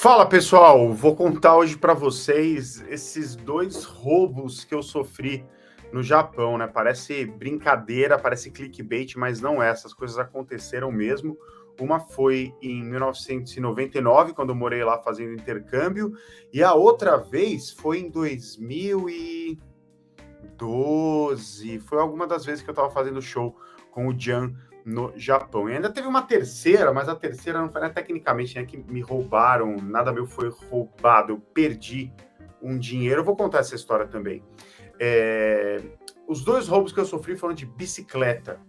Fala pessoal, vou contar hoje para vocês esses dois roubos que eu sofri no Japão, né? Parece brincadeira, parece clickbait, mas não é, essas coisas aconteceram mesmo. Uma foi em 1999, quando eu morei lá fazendo intercâmbio, e a outra vez foi em 2012. Foi alguma das vezes que eu estava fazendo show com o Jan no Japão. E ainda teve uma terceira, mas a terceira não foi, né, tecnicamente, né, que me roubaram, nada meu foi roubado, eu perdi um dinheiro. Eu vou contar essa história também. Os dois roubos que eu sofri foram de bicicleta.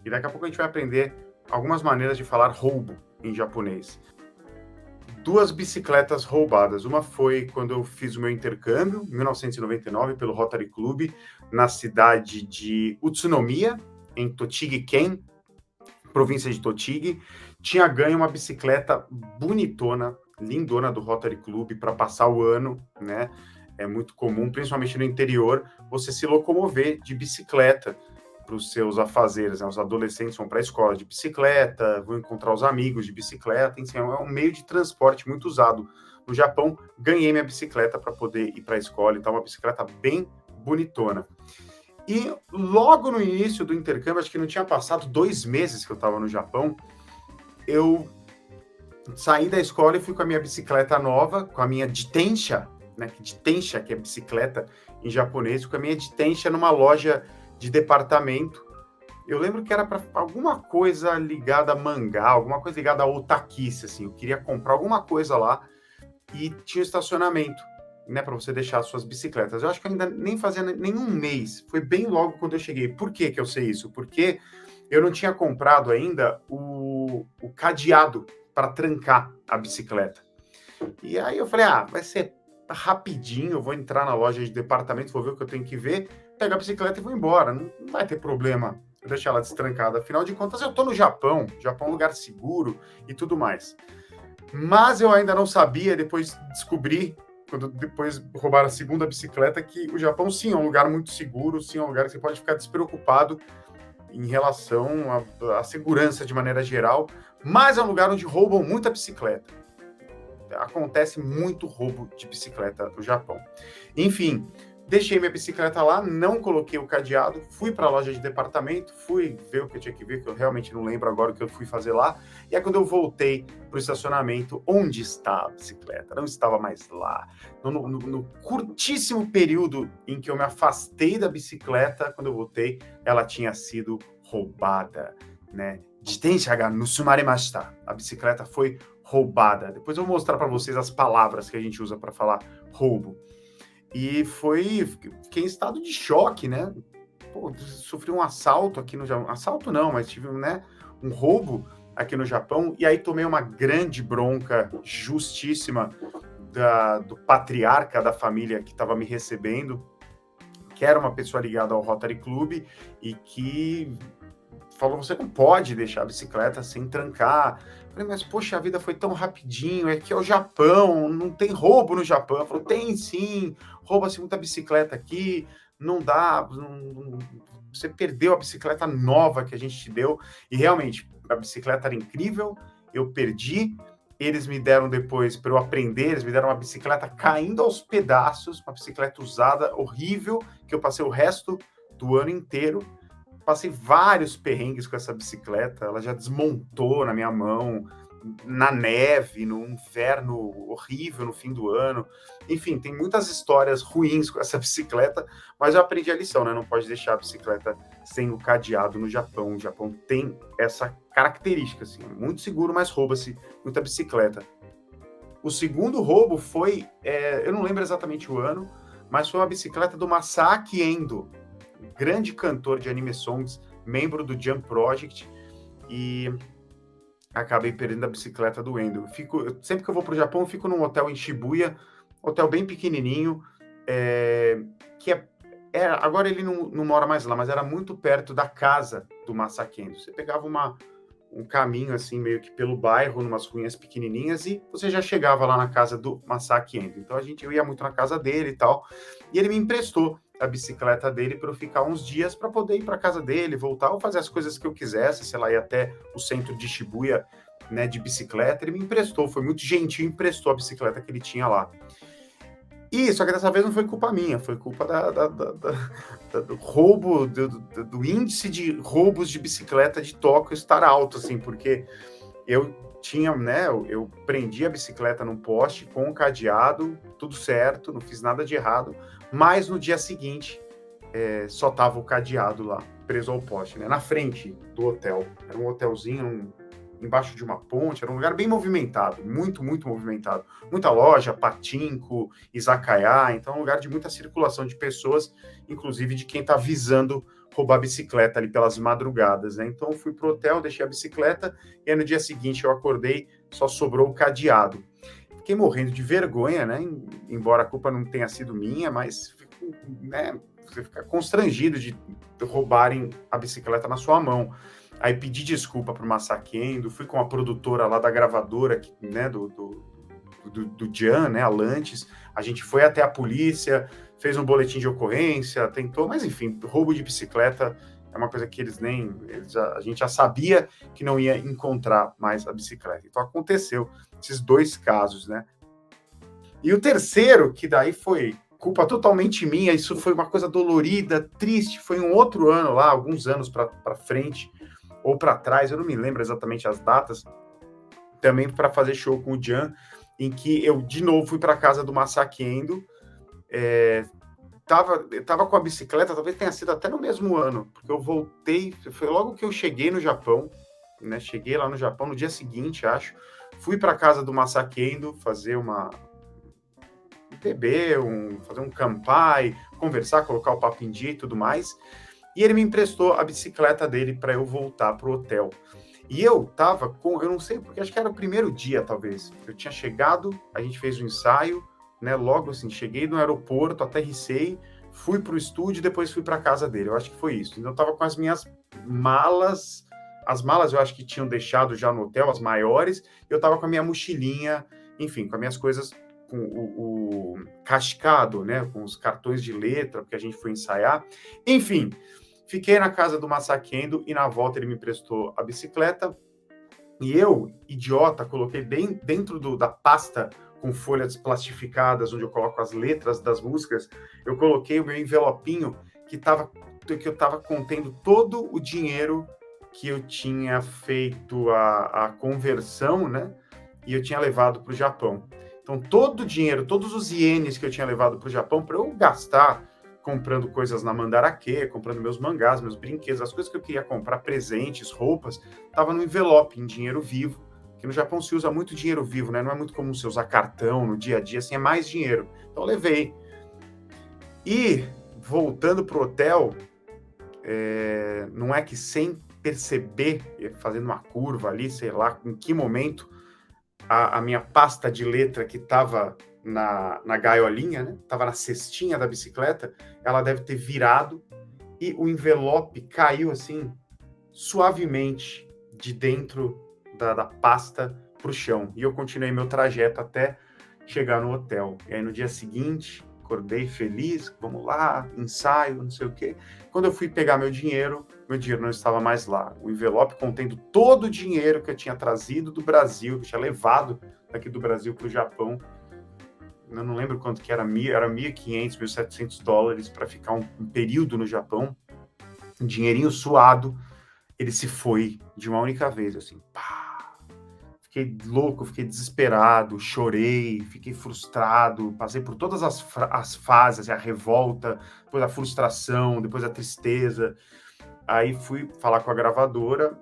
E daqui a pouco a gente vai aprender algumas maneiras de falar roubo em japonês. Duas bicicletas roubadas. Uma foi quando eu fiz o meu intercâmbio, em 1999, pelo Rotary Club, na cidade de Utsunomiya, em Tochigi-ken, província de Tochigi. Tinha ganho uma bicicleta bonitona, lindona do Rotary Club para passar o ano, né? É muito comum, principalmente no interior, você se locomover de bicicleta para os seus afazeres, né? Os adolescentes vão para a escola de bicicleta, vão encontrar os amigos de bicicleta, enfim, é um meio de transporte muito usado. No Japão, ganhei minha bicicleta para poder ir para a escola, então uma bicicleta bem bonitona. E logo no início do intercâmbio, acho que não tinha passado 2 meses que eu estava no Japão, eu saí da escola e fui com a minha bicicleta nova, com a minha Jitensha, né? Jitensha, que é bicicleta em japonês, com a minha Jitensha numa loja de departamento. Eu lembro que era para alguma coisa ligada a mangá, alguma coisa ligada a otakice, assim. Eu queria comprar alguma coisa lá e tinha estacionamento, né, para você deixar as suas bicicletas. Eu acho que ainda nem fazia nenhum mês, foi bem logo quando eu cheguei. Por que eu sei isso? Porque eu não tinha comprado ainda o cadeado para trancar a bicicleta. E aí eu falei, vai ser rapidinho, eu vou entrar na loja de departamento, vou ver o que eu tenho que ver, pego a bicicleta e vou embora. Não vai ter problema eu deixar ela destrancada. Afinal de contas, eu tô no Japão. Japão é um lugar seguro e tudo mais. Mas eu ainda não sabia, depois descobri, quando depois roubaram a segunda bicicleta, que o Japão, sim, é um lugar muito seguro, sim, é um lugar que você pode ficar despreocupado em relação à segurança de maneira geral, mas é um lugar onde roubam muita bicicleta. Acontece muito roubo de bicicleta no Japão. Enfim, deixei minha bicicleta lá, não coloquei o cadeado, fui para a loja de departamento, fui ver o que eu tinha que ver, que eu realmente não lembro agora o que eu fui fazer lá. E aí, quando eu voltei para o estacionamento, onde está a bicicleta? Não estava mais lá. No curtíssimo período em que eu me afastei da bicicleta, quando eu voltei, ela tinha sido roubada, né? Jitensha ga nusumarimashita. A bicicleta foi roubada. Depois eu vou mostrar para vocês as palavras que a gente usa para falar roubo. E fiquei em estado de choque, né? Pô, sofri um assalto aqui no Japão. Assalto não, mas tive, né, um roubo aqui no Japão. E aí tomei uma grande bronca justíssima do patriarca da família que estava me recebendo, que era uma pessoa ligada ao Rotary Club e que falou, você não pode deixar a bicicleta sem trancar. Eu falei, mas poxa, a vida foi tão rapidinho, é que é o Japão, não tem roubo no Japão. Ele falou, tem sim, rouba-se muita bicicleta aqui, não dá, você perdeu a bicicleta nova que a gente te deu. E realmente, a bicicleta era incrível, eu perdi, eles me deram depois, para eu aprender, eles me deram uma bicicleta caindo aos pedaços, uma bicicleta usada, horrível, que eu passei o resto do ano inteiro. Passei vários perrengues com essa bicicleta, ela já desmontou na minha mão, na neve, no inverno horrível no fim do ano. Enfim, tem muitas histórias ruins com essa bicicleta, mas eu aprendi a lição, né? Não pode deixar a bicicleta sem o cadeado no Japão. O Japão tem essa característica, assim, muito seguro, mas rouba-se muita bicicleta. O segundo roubo foi, eu não lembro exatamente o ano, mas foi uma bicicleta do Masaaki Endo, grande cantor de anime songs, membro do Jump Project, e acabei perdendo a bicicleta do Endo. Sempre que eu vou para o Japão, eu fico num hotel em Shibuya, hotel bem pequenininho, que agora ele não mora mais lá, mas era muito perto da casa do Masaaki Endo. Você pegava um caminho assim, meio que pelo bairro, numas ruínas pequenininhas, e você já chegava lá na casa do Masaaki Endo. Então eu ia muito na casa dele e tal, e ele me emprestou a bicicleta dele para eu ficar uns dias para poder ir para casa dele, voltar ou fazer as coisas que eu quisesse, sei lá, ir até o centro de Shibuya né, de bicicleta, ele me emprestou, foi muito gentil, emprestou a bicicleta que ele tinha lá. E só que dessa vez não foi culpa minha, foi culpa do roubo, do índice de roubos de bicicleta de Tóquio estar alto, assim, porque eu tinha, né, eu prendi a bicicleta num poste com o cadeado, tudo certo, não fiz nada de errado, mas no dia seguinte só tava o cadeado lá, preso ao poste, né, na frente do hotel. Era um hotelzinho embaixo de uma ponte, era um lugar bem movimentado, muito, muito movimentado. Muita loja, patinco, izakaya, então é um lugar de muita circulação de pessoas, inclusive de quem está visando roubar a bicicleta ali pelas madrugadas, né? Então eu fui pro hotel, deixei a bicicleta, e aí no dia seguinte eu acordei, só sobrou o cadeado. Fiquei morrendo de vergonha, né? Embora a culpa não tenha sido minha, mas, né, você fica constrangido de roubarem a bicicleta na sua mão. Aí pedi desculpa pro Masakendo, fui com a produtora lá da gravadora, né, do Jan, né, a Lantes. A gente foi até a polícia, fez um boletim de ocorrência, tentou, mas enfim, roubo de bicicleta é uma coisa que a gente já sabia que não ia encontrar mais a bicicleta. Então aconteceu esses dois casos, né? E o terceiro, que daí foi culpa totalmente minha, isso foi uma coisa dolorida, triste, foi um outro ano lá, alguns anos para frente, ou para trás, eu não me lembro exatamente as datas, também para fazer show com o Jan, em que eu, de novo, fui para casa do Masakendo, tava com a bicicleta, talvez tenha sido até no mesmo ano, porque eu voltei, foi logo que eu cheguei no Japão, né, cheguei lá no Japão no dia seguinte, acho, fui para casa do Masakendo fazer beber, fazer um kampai, conversar, colocar o papo em dia e tudo mais, e ele me emprestou a bicicleta dele para eu voltar pro hotel. E eu tava eu não sei, porque acho que era o primeiro dia, talvez. Eu tinha chegado, a gente fez o ensaio, né? Logo assim, cheguei no aeroporto, aterrissei, fui pro estúdio e depois fui pra casa dele. Eu acho que foi isso. Então eu tava com as minhas malas, as malas eu acho que tinham deixado já no hotel, as maiores, eu tava com a minha mochilinha, enfim, com as minhas coisas, com o cascado, né? Com os cartões de letra, porque a gente foi ensaiar. Enfim, fiquei na casa do Masakendo e na volta ele me emprestou a bicicleta e eu, idiota, coloquei bem dentro da pasta com folhas plastificadas, onde eu coloco as letras das músicas, eu coloquei o meu envelopinho que eu estava contendo todo o dinheiro que eu tinha feito a conversão, né? E eu tinha levado para o Japão. Então, todo o dinheiro, todos os ienes que eu tinha levado para o Japão, para eu gastar comprando coisas na Mandarake, comprando meus mangás, meus brinquedos, as coisas que eu queria comprar, presentes, roupas, estava no envelope, em dinheiro vivo. Que no Japão se usa muito dinheiro vivo, né? Não é muito comum você usar cartão no dia a dia, assim, é mais dinheiro. Então, eu levei. E, voltando pro hotel, não é que sem perceber, fazendo uma curva ali, sei lá, em que momento, a minha pasta de letra que estava na gaiolinha, né? Tava na cestinha da bicicleta, ela deve ter virado e o envelope caiu assim, suavemente, de dentro da pasta para o chão. E eu continuei meu trajeto até chegar no hotel. E aí no dia seguinte, acordei feliz, vamos lá, ensaio, não sei o quê. Quando eu fui pegar meu dinheiro não estava mais lá. O envelope contendo todo o dinheiro que eu tinha trazido do Brasil, que eu tinha levado daqui do Brasil para o Japão. Eu não lembro quanto que era 1.500, 1.700 dólares para ficar um período no Japão. Um dinheirinho suado, ele se foi de uma única vez, assim, pá. Fiquei louco, fiquei desesperado, chorei, fiquei frustrado, passei por todas as fases, a revolta, depois a frustração, depois a tristeza. Aí fui falar com a gravadora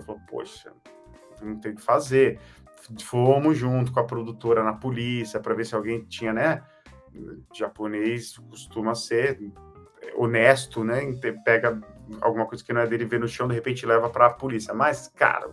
falou, poxa, não tem o que fazer. Fomos junto com a produtora na polícia para ver se alguém tinha, né? Japonês costuma ser honesto, né? Pega alguma coisa que não é dele, vê no chão, de repente leva para a polícia. Mas, cara,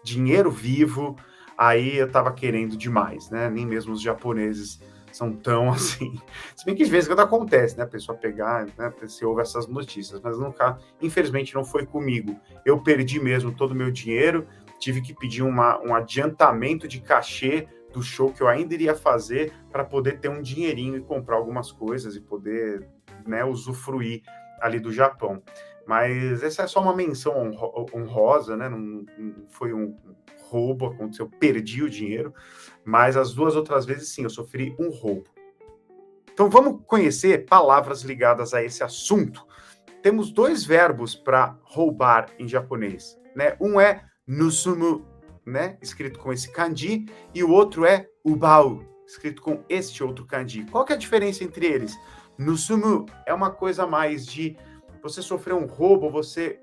dinheiro vivo, aí eu tava querendo demais, né? Nem mesmo os japoneses são tão assim. Se bem que de vez em quando acontece, né? A pessoa pegar, né? Você ouve essas notícias, mas nunca, infelizmente, não foi comigo. Eu perdi mesmo todo o meu dinheiro, tive que pedir um adiantamento de cachê do show que eu ainda iria fazer para poder ter um dinheirinho e comprar algumas coisas e poder, né, usufruir ali do Japão. Mas essa é só uma menção honrosa, né? Não foi um roubo aconteceu, perdi o dinheiro, mas as 2 outras vezes, sim, eu sofri um roubo. Então, vamos conhecer palavras ligadas a esse assunto. Temos 2 verbos para roubar em japonês, né? Um é nusumu, né? Escrito com esse kanji, e o outro é ubau, escrito com este outro kanji. Qual que é a diferença entre eles? Nusumu é uma coisa mais de você sofrer um roubo, você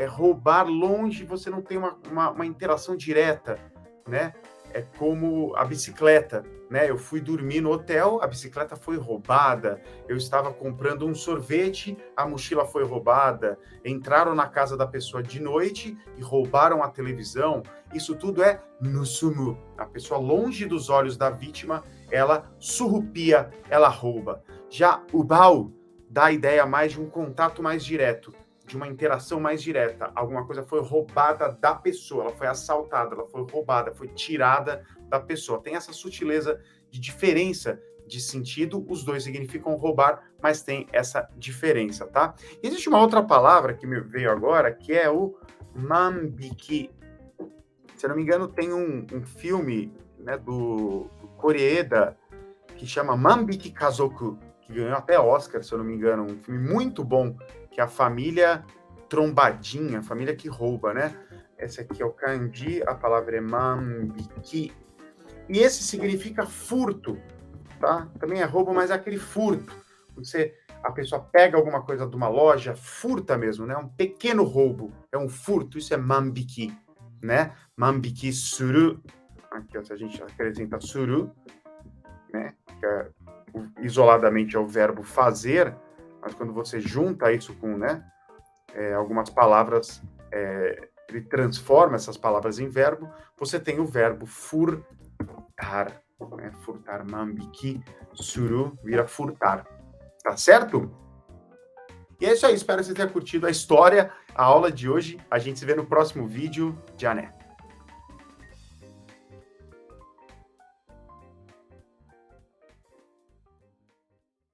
roubar longe, você não tem uma interação direta, né? É como a bicicleta, né? Eu fui dormir no hotel, a bicicleta foi roubada, eu estava comprando um sorvete, a mochila foi roubada, entraram na casa da pessoa de noite e roubaram a televisão. Isso tudo é nusumu. A pessoa longe dos olhos da vítima, ela surrupia, ela rouba. Já o bau dá a ideia mais de um contato mais direto, de uma interação mais direta. Alguma coisa foi roubada da pessoa, ela foi assaltada, ela foi roubada, foi tirada da pessoa. Tem essa sutileza de diferença de sentido, os dois significam roubar, mas tem essa diferença, tá? Existe uma outra palavra que me veio agora, que é o mambiki. Se eu não me engano, tem um filme, né, do Koreeda, que chama Mambiki Kazoku, que ganhou até Oscar, se eu não me engano, um filme muito bom, que é a família trombadinha, a família que rouba, né? Esse aqui é o kanji, a palavra é mambiki. E esse significa furto, tá? Também é roubo, mas é aquele furto. A pessoa pega alguma coisa de uma loja, furta mesmo, né? Um pequeno roubo, é um furto, isso é mambiki, né? Mambiki suru, aqui ó, se a gente acrescenta suru, né? Que é, isoladamente é o verbo fazer, mas quando você junta isso com, né, algumas palavras, ele transforma essas palavras em verbo, você tem o verbo furtar, né? Furtar, mambiki, suru, vira furtar, tá certo? E é isso aí, espero que você tenha curtido a história, a aula de hoje, a gente se vê no próximo vídeo, Jané.